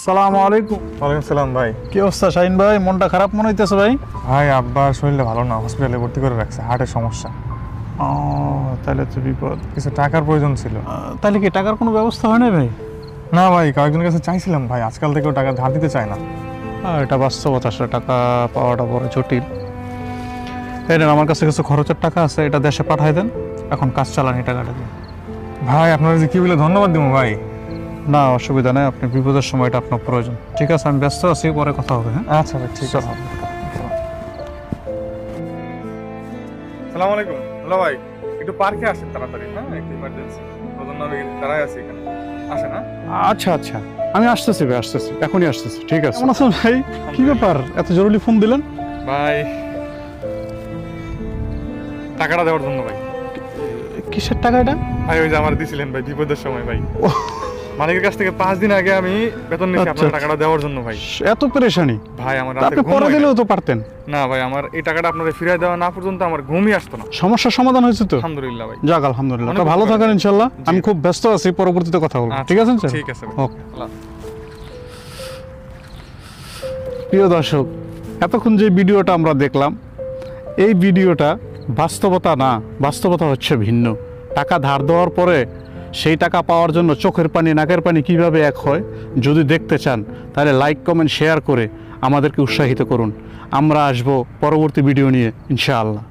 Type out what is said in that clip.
সালামু আলাইকুম। ওয়ালাইকুম সালাম ভাই। কি অবস্থা শাহিন ভাই? মনটা খারাপ মনে হইতেছে ভাই। ভাই আব্বার শরীরটা ভালো না, হসপিটালে ভর্তি করে রাখছে, হার্টের সমস্যা। ও তাহলে তো বিপদ। কিছু টাকার প্রয়োজন ছিল। তাহলে কি টাকার কোনো ব্যবস্থা হয় না ভাই? না ভাই, কয়েকজনের কাছে চাইছিলাম ভাই, আজকাল থেকেও টাকা ধার দিতে চায় না। এটা বাস্তবতা, আসলে টাকা পাওয়াটা বড় জটিল। এই নেন, আমার কাছে কিছু খরচের টাকা আছে, এটা দেশে পাঠাই দেন, এখন কাজ চালানি টাকাটা দিয়ে। ভাই আপনারা যে কি বলে ধন্যবাদ দিব ভাই। না অসুবিধা নেই, আপনি বিপদের সময় এটা আপনার প্রয়োজন। ঠিক আছে, আমি ব্যস্ত আছি, পরে কথা হবে। হ্যাঁ আচ্ছা ভাই, ঠিক আছে। সালাম আলাইকুম। হ্যালো ভাই, একটু পার্কে আসেন তাড়াতাড়ি। হ্যাঁ, একটু ইমার্জেন্সি, ওদের নামে দাঁড়ায় আছি এখানে। আসেন। হ্যাঁ আচ্ছা আচ্ছা, আমি আসতেছি ভাই, আসতেছি, এখনই আসতেছি। ঠিক আছে। কেমন আছেন ভাই? কি ব্যাপার, এত জরুরি ফোন দিলেন? ভাই, টাকাটা দেওয়ার জন্য ভাই। কিসের টাকা এটা? ভাই ওই যে আমার দিছিলেন ভাই বিপদের সময় ভাই, মালিকের কাছ থেকে 5 দিন আগে আমি বেতন নিয়েছি আপনার টাকাটা দেওয়ার জন্য ভাই। এত পেরেশানি ভাই আমার রাতে আপনি ঘুম পরে হয় না। দিলেও তো পারতেন। না ভাই, আমার এই টাকাটা আপনাদের ফিরিয়ে দেওয়া না পর্যন্ত আমার ঘুমই আসতো না। সমস্যার সমাধান হয়েছে তো? আলহামদুলিল্লাহ ভাই। যাক আলহামদুলিল্লাহ, অনেক তা ভালো উপকার। থাকেন ইনশাল্লাহ। জি। আমি খুব ব্যস্ত আছি, পরবর্তীতে কথা বলবো। আচ্ছা, ঠিক আছে স্যার? ঠিক আছে ভাই। ওকে। আল্লাহ। প্রিয় দর্শক, এতক্ষণ যে ভিডিওটা আমরা দেখলাম, এই ভিডিওটা বাস্তবতা না, বাস্তবতা হচ্ছে ভিন্ন। টাকা ধার দেওয়ার পরে সেই টাকা পাওয়ার জন্য চোখের পানি নাকের পানি কিভাবে এক হয়, যদি দেখতে চান তাহলে লাইক কমেন্ট শেয়ার করে আমাদেরকে উৎসাহিত করুন। আমরা আসব পরবর্তী ভিডিও নিয়ে ইনশাআল্লাহ।